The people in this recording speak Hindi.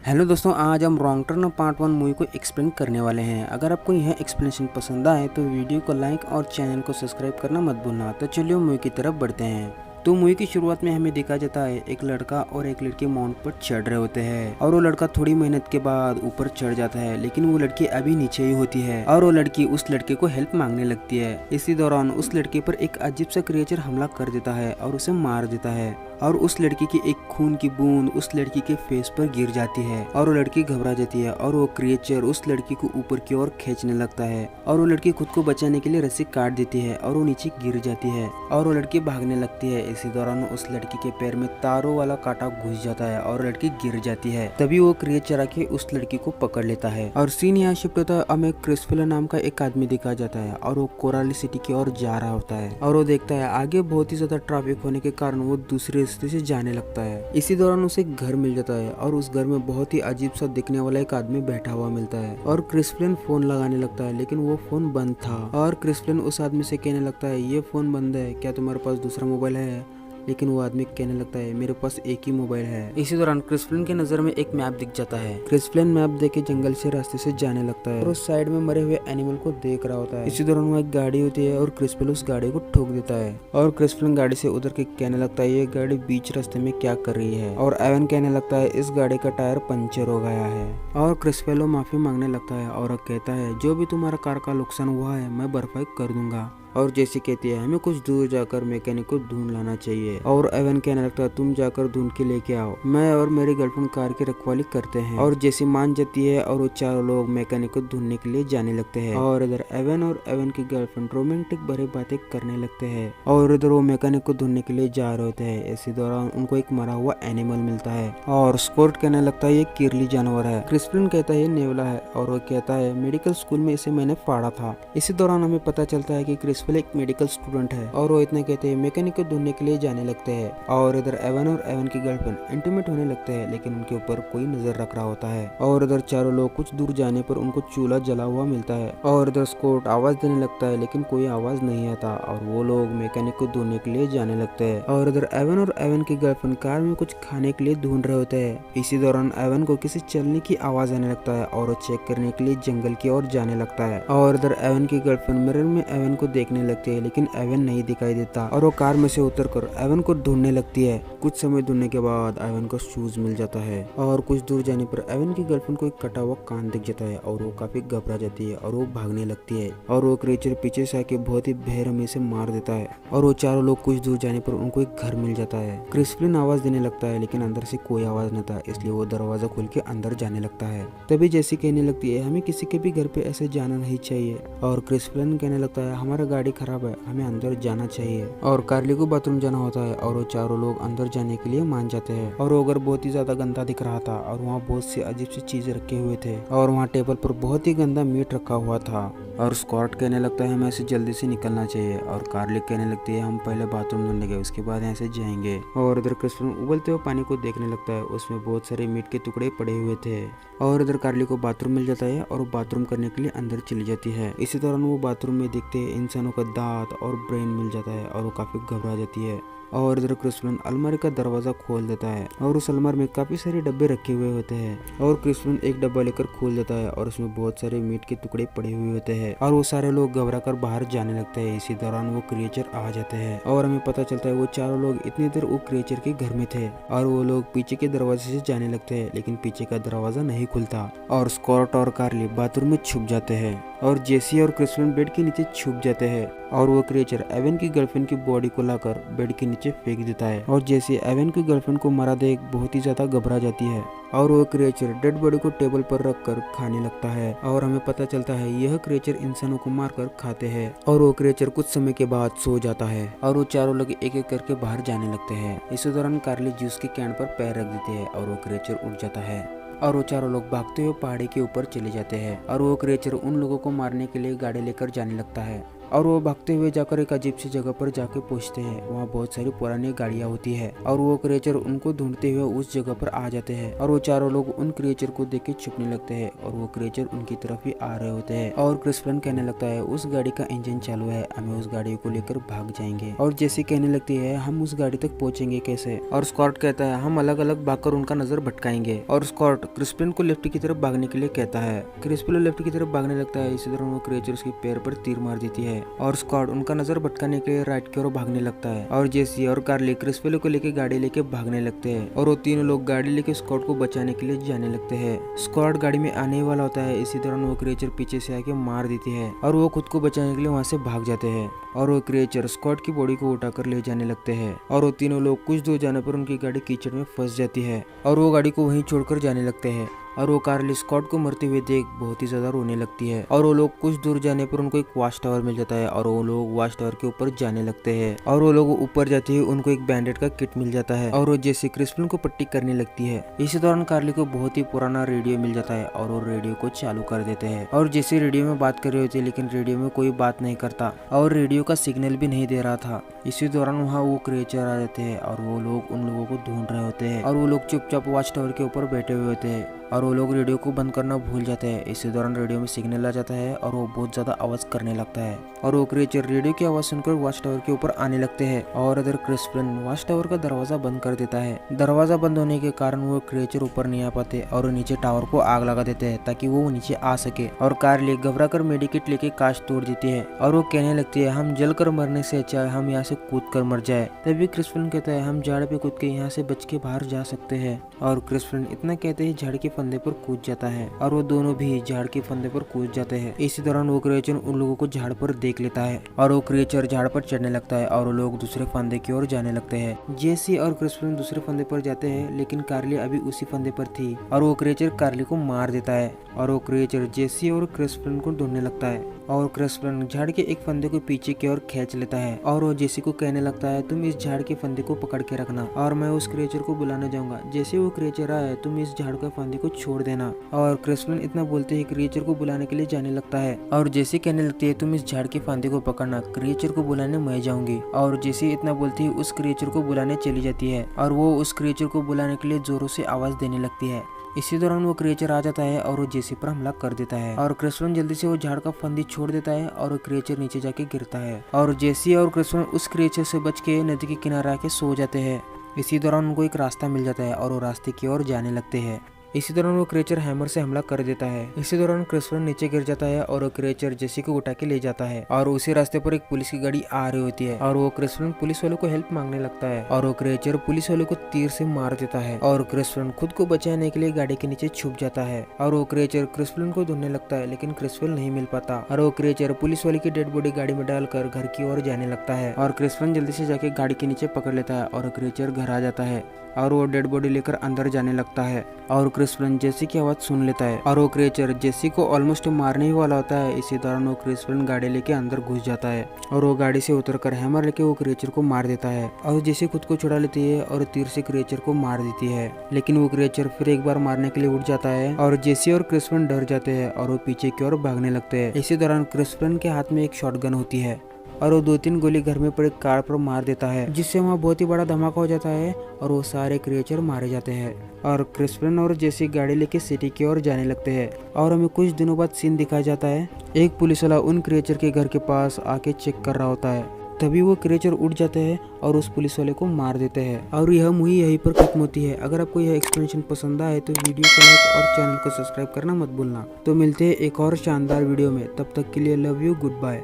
हेलो दोस्तों, आज हम रॉन्ग टर्न पार्ट 1 मूवी को एक्सप्लेन करने वाले हैं। अगर आपको यह एक्सप्लेनेशन पसंद आए तो वीडियो को लाइक और चैनल को सब्सक्राइब करना मत भूलना। तो चलिए मूवी की तरफ बढ़ते हैं। तो मूवी की शुरुआत में हमें देखा जाता है एक लड़का और एक लड़की माउंट पर चढ़ रहे होते हैं और वो लड़का थोड़ी मेहनत के बाद ऊपर चढ़ जाता है, लेकिन वो लड़की अभी नीचे ही होती है और वो लड़की उस लड़के को हेल्प मांगने लगती है। इसी दौरान उस लड़के पर एक अजीब सा क्रिएचर हमला कर देता है और उसे मार देता है और उस लड़की की एक खून की बूंद उस लड़की के फेस पर गिर जाती है और वो लड़की घबरा जाती है और वो क्रिएचर उस लड़की को ऊपर की ओर खींचने लगता है और वो लड़की खुद को बचाने के लिए रस्सी काट देती है और वो नीचे गिर जाती है और वो लड़की भागने लगती है। इसी दौरान उस लड़की के पैर में तारों वाला कांटा घुस जाता है और लड़की गिर जाती है। तभी वो क्रिएचर आके उस लड़की को पकड़ लेता है और सीन यहाँ शिफ्ट होता है। हमें क्रिस्फिलर नाम का एक आदमी दिखा जाता है और वो कोराली सिटी की ओर जा रहा होता है और वो देखता है आगे बहुत ही ज्यादा ट्रैफिक होने के कारण वो दूसरे रास्ते से जाने लगता है। इसी दौरान उसे एक घर मिल जाता है और उस घर में बहुत ही अजीब सा दिखने वाला एक आदमी बैठा हुआ मिलता है और क्रिस्फिलन फोन लगाने लगता है, लेकिन वो फोन बंद था और क्रिस्फिलन उस आदमी से कहने लगता है ये फोन बंद है, क्या तुम्हारे पास दूसरा मोबाइल है? लेकिन वो आदमी कहने लगता है मेरे पास एक ही मोबाइल है। इसी दौरान क्रिस्फिलन के नजर में एक मैप दिख जाता है। क्रिस्फिलन मैप देख के जंगल से रास्ते से जाने लगता है और उस साइड में मरे हुए एनिमल को देख रहा होता है। इसी दौरान वहाँ एक गाड़ी होती है और क्रिस्फिलन उस गाड़ी को ठोक देता है और क्रिस्फिलन गाड़ी से उतर के कहने लगता है ये गाड़ी बीच रास्ते में क्या कर रही है। और एवन कहने लगता है इस गाड़ी का टायर पंचर हो गया है और क्रिस्फिलन माफी मांगने लगता है और कहता है जो भी तुम्हारा कार का नुकसान हुआ है मैं भरपाई कर दूंगा। और जैसी कहती है हमें कुछ दूर जाकर मैकेनिक को ढूंढ लाना चाहिए और एवन कहने लगता है तुम जाकर ढूंढ के लेके आओ, मैं और मेरी गर्लफ्रेंड कार की रखवाली करते हैं। और जैसी मान जाती है और वो चारों लोग मैकेनिक को ढूंढने के लिए जाने लगते हैं और इधर एवन और एवन की गर्लफ्रेंड रोमांटिक भरी बातें करने लगते हैं और इधर वो मैकेनिक को ढूंढने के लिए जा रहे होते हैं। इसी दौरान उनको एक मरा हुआ एनिमल मिलता है और स्कॉट कहने लगता है ये किरली जानवर है। क्रिस्पिन कहता है ये नेवला है और वो कहता है मेडिकल स्कूल में इसे मैंने फाड़ा था। इसी दौरान हमें पता चलता है कि एक मेडिकल स्टूडेंट है और वो इतना कहते हैं मैकेनिक को ढूंढने के लिए जाने लगते हैं और इधर एवन और एवन की गर्लफ्रेंड इंटीमेट होने लगते हैं, लेकिन उनके ऊपर कोई नजर रख रहा होता है और इधर चारों लोग कुछ दूर जाने पर उनको चूल्हा जला हुआ मिलता है और इधर स्कॉट आवाज देने लगता है लेकिन कोई आवाज नहीं आता और वो लोग मैकेनिक को ढूंढने के लिए जाने लगते हैं और इधर एवन और एवन की गर्लफ्रेंड कार में कुछ खाने के लिए ढूंढ रहे होते हैं। इसी दौरान एवन को किसी चलने की आवाज आने लगता है और वो चेक करने के लिए जंगल की ओर जाने लगता है और इधर एवन की गर्लफ्रेंड मिरर में एवन को देखने लगती है, लेकिन एवन नहीं दिखाई देता और वो कार में से उतरकर एवन को ढूंढने लगती है। कुछ समय ढूंढने के बाद एवन को शूज मिल जाता है और कुछ दूर जाने पर एवन की गर्लफ्रेंड को एक कटा हुआ कान दिख जाता है और वो काफी घबरा जाती है और वो भागने लगती है और वो क्रिएचर पीछे से आके बहुत ही बेरहमी से मार देता है और वो चारों लोग कुछ दूर जाने पर उनको एक घर मिल जाता है। क्रिस्फिलन आवाज देने लगता है लेकिन अंदर से कोई आवाज न था, इसलिए वो दरवाजा खोल के अंदर जाने लगता है। तभी जैसी कहने लगती है हमें किसी के भी घर पे ऐसे जाना नहीं चाहिए और क्रिस्फिलन कहने लगता है हमारा गाड़ी खराब है, हमें अंदर जाना चाहिए और कार्ली को बाथरूम जाना होता है और वो चारों लोग अंदर जाने के लिए मान जाते हैं और वो घर बहुत ही ज्यादा गंदा दिख रहा था और वहाँ बहुत सी अजीब सी चीजें रखे हुए थे और वहाँ टेबल पर बहुत ही गंदा मीट रखा हुआ था और स्कॉट कहने लगता है हमें ऐसे जल्दी से निकलना चाहिए और कार्ली कहने लगती है हम पहले बाथरूम ढूंढने गए उसके बाद यहाँ से जाएंगे और इधर क्रिस्टन उबलते हुए पानी को देखने लगता है, उसमें बहुत सारे मीट के टुकड़े पड़े हुए थे और इधर कार्ली को बाथरूम मिल जाता है और वो बाथरूम करने के लिए अंदर चली जाती है। इसी दौरान वो बाथरूम में देखते हैं इंसानों का दांत और ब्रेन मिल जाता है और वो काफी घबरा जाती है और इधर क्रिस्टन अलमारी का दरवाजा खोल देता है और उस अलमारी में काफी सारे डब्बे रखे हुए होते हैं और क्रिस्टन एक डब्बा लेकर खोल देता है और उसमें बहुत सारे मीट के टुकड़े पड़े हुए होते हैं और वो सारे लोग घबरा कर बाहर जाने लगते हैं। इसी दौरान वो क्रिएचर आ जाते हैं और हमें पता चलता है वो चारों लोग इतनी देर वो क्रिएचर के घर में थे और वो लोग पीछे के दरवाजे से जाने लगते हैं, लेकिन पीछे का दरवाजा नहीं खुलता और स्कॉट और कार्ली बाथरूम में छुप जाते हैं और जेसी और क्रिस्टन बेड के नीचे छुप जाते हैं और वो क्रिएचर एवन की गर्लफ्रेंड की बॉडी को लाकर बेड के नीचे फेंक देता है और जैसे एवन की गर्लफ्रेंड को मरा देख बहुत ही ज्यादा घबरा जाती है और वो क्रिएचर डेड बॉडी को टेबल पर रखकर खाने लगता है और हमें पता चलता है यह क्रिएचर इंसानों को मारकर खाते हैं और वो क्रिएचर कुछ समय के बाद सो जाता है और वो चारों लोग एक एक करके बाहर जाने लगते हैं। इसी दौरान कार्ली जूस के कैन पर पैर रख देती है और वो क्रिएचर उठ जाता है और वो चारों लोग भागते हुए पहाड़ी के ऊपर चले जाते हैं और वो क्रिएचर उन लोगों को मारने के लिए गाड़ी लेकर जाने लगता है और वो भागते हुए जाकर एक अजीब सी जगह पर जाके पहुंचते हैं। वहाँ बहुत सारी पुरानी गाड़ियाँ होती है और वो क्रिएचर उनको ढूंढते हुए उस जगह पर आ जाते हैं और वो चारों लोग उन क्रिएचर को देख के छुपने लगते हैं और वो क्रिएचर उनकी तरफ ही आ रहे होते हैं। और क्रिस फ्रैंक कहने लगता है उस गाड़ी का इंजन चालू है, हमें उस गाड़ी को लेकर भाग जाएंगे। और जैसी कहने लगती है हम उस गाड़ी तक पहुंचेंगे कैसे। और स्कॉट कहता है हम अलग अलग भागकर उनका नजर भटकाएंगे। और स्कॉट क्रिस फ्रैंक को लेफ्ट की तरफ भागने के लिए कहता है। क्रिस फ्रैंक लेफ्ट की तरफ भागने लगता है। इसी तरह वो क्रिएचर उसके पैर पर तीर मार देती है और स्कॉट उनका नजर भटकाने के लिए राइट की ओर भागने लगता है। और जेसी और कार्ली क्रिस फ्रैंक को लेकर गाड़ी लेके भागने लगते हैं और वो तीनों लोग गाड़ी लेके स्कॉट को बचाने के लिए जाने लगते हैं। स्कॉट गाड़ी में आने वाला होता है, इसी दौरान वो क्रिएचर पीछे से आके मार देती है और वो खुद को बचाने के लिए वहाँ से भाग जाते हैं। और वो क्रिएचर स्कॉट की बॉडी को उठाकर ले जाने लगते हैं और वो तीनों लोग कुछ दूर जाने पर उनकी गाड़ी कीचड़ में फंस जाती है और वो गाड़ी को वहीं छोड़कर जाने लगते हैं। और वो कार्ली स्कॉट को मरते हुए देख बहुत ही ज्यादा रोने लगती है और वो लोग कुछ दूर जाने पर उनको एक वॉच टावर मिल जाता है और वो लोग वॉच टावर के ऊपर जाने लगते हैं। और वो लोग ऊपर जाते ही उनको एक बैंडेड का किट मिल जाता है और वो जैसे क्रिस फ्रैंक को पट्टी करने लगती है। इसी दौरान कार्ली को बहुत ही पुराना रेडियो मिल जाता है और वो रेडियो को चालू कर देते हैं और जैसे रेडियो में बात कर रहे होते हैं लेकिन रेडियो में कोई बात नहीं करता और रेडियो का सिग्नल भी नहीं दे रहा था। इसी दौरान वहाँ वो क्रिएचर आ जाते हैं और वो लोग उन लोगों को ढूंढ रहे होते हैं और वो लोग चुपचाप वॉच टावर के ऊपर बैठे हुए होते हैं और वो लोग रेडियो को बंद करना भूल जाते हैं। इसी दौरान रेडियो में सिग्नल आ जाता है और वो बहुत ज्यादा आवाज करने लगता है और वो क्रिएचर रेडियो की आवाज सुनकर वॉच टावर के ऊपर आने लगते हैं और इधर क्रिस फ्रैंक वॉच टावर का दरवाजा बंद कर देता है। दरवाजा बंद होने के कारण वो क्रिएचर ऊपर नहीं आ पाते और नीचे टावर को आग लगा देते हैं ताकि वो नीचे आ सके। और कार्ली घबरा कर मेडिकेट लेके कांच तोड़ देती है और वो कहने लगती है हम जल कर मरने से अच्छा हम यहाँ से कूद कर मर जाए। तभी क्रिस फ्रैंक कहता है हम झाड़ पे कूद के यहाँ से बच के बाहर जा सकते हैं। और क्रिस फ्रैंक इतना कहते ही झाड़ के फंदे पर कूद जाता है और वो दोनों भी झाड़ के फंदे पर कूद जाते हैं। इसी दौरान वो क्रिएचर उन लोगों को झाड़ पर देख लेता है और वो क्रिएचर झाड़ पर चढ़ने लगता है और वो लोग दूसरे फंदे की ओर जाने लगते हैं। जेसी और क्रिस फ्रैंक दूसरे फंदे पर जाते हैं लेकिन कार्ली अभी उसी फंदे पर थी और वो क्रिएचर कार्ली को मार देता है और वो क्रिएचर जेसी और क्रिस फ्रैंक को ढूंढने लगता है और क्रिस फ्रैंक झाड़ के एक फंदे को पीछे की ओर खींच लेता है और वो जेसी को कहने लगता है तुम इस झाड़ के फंदे को पकड़ के रखना और मैं उस क्रिएचर को बुलाने जाऊंगा। जैसे वो क्रिएचर आए तुम इस झाड़ के फंदे को छोड़ देना। और क्रिस फ्रैंक इतना बोलते ही क्रिएचर को बुलाने के लिए जाने लगता है और जेसी कहने लगती है तुम इस झाड़ के फंदे को पकड़ना, क्रिएचर को बुलाने मैं जाऊंगी। और जेसी इतना बोलती ही उस क्रिएचर को बुलाने चली जाती है और वो उस क्रिएचर को बुलाने के लिए जोरों से आवाज देने लगती है। इसी दौरान वो क्रिएचर आ जाता है और वो जेसी पर हमला कर देता है और क्रिस फ्रैंक जल्दी से वो झाड़ का फंदी छोड़ देता है और वो क्रिएचर नीचे जाके गिरता है और जेसी और क्रिस फ्रैंक उस क्रिएचर से बच के नदी के किनारे आके सो जाते हैं। इसी दौरान उनको एक रास्ता मिल जाता है और वो रास्ते की ओर जाने लगते हैं। इसी दौरान वो क्रिएचर हैमर से हमला कर देता है। इसी दौरान क्रिस फ्रैंक नीचे गिर जाता है और वो क्रिएचर जेसी को उठा के ले जाता है और उसी रास्ते पर एक पुलिस की गाड़ी आ रही होती है और वो क्रिस फ्रैंक पुलिस वालों को हेल्प मांगने लगता है और वो क्रिएचर पुलिस वालों को तीर से मार देता है और क्रिस फ्रैंक खुद को बचाने के लिए गाड़ी के नीचे छुप जाता है और वो क्रिएचर क्रिस फ्रैंक को ढूंढने लगता है लेकिन क्रिस फ्रैंक नहीं मिल पाता और वो क्रिएचर पुलिस वाले की डेड बॉडी गाड़ी में डालकर घर की ओर जाने लगता है और क्रिस फ्रैंक जल्दी से जाके गाड़ी के नीचे पकड़ लेता है और क्रिएचर घर आ जाता है और वो डेड बॉडी लेकर अंदर जाने लगता है और क्रिस फ्रैंक जेसी की आवाज सुन लेता है और वो क्रिएचर जेसी को ऑलमोस्ट मारने ही वाला होता है। इसी दौरान वो क्रिस फ्रैंक गाड़ी लेके अंदर घुस जाता है और वो गाड़ी से उतरकर हैमर लेके वो क्रिएचर को मार देता है और जेसी खुद को छुड़ा लेती है और तीर से क्रिएचर को मार देती है। लेकिन वो क्रिएचर फिर एक बार मारने के लिए उठ जाता है और जेसी और क्रिस फ्रैंक डर जाते हैं और वो पीछे की ओर भागने लगते हैं। इसी दौरान क्रिस फ्रैंक के हाथ में एक शॉटगन होती है और वो 2-3 गोली घर में पड़े कार पर मार देता है जिससे वहाँ बहुत ही बड़ा धमाका हो जाता है और वो सारे क्रिएचर मारे जाते हैं और क्रिस फ्रैंक और जेसी गाड़ी लेके सिटी की ओर जाने लगते हैं। और हमें कुछ दिनों बाद सीन दिखाया जाता है, एक पुलिस वाला उन क्रिएचर के घर के पास आके चेक कर रहा होता है। तभी वो क्रिएचर उड़ जाते हैं और उस पुलिस वाले को मार देते हैं और यह मूवी यहीं पर खत्म होती है। अगर आपको यह एक्सप्लेनेशन पसंद आए तो वीडियो को लाइक और चैनल को सब्सक्राइब करना मत भूलना। तो मिलते हैं एक और शानदार वीडियो में, तब तक के लिए लव यू, गुड बाय।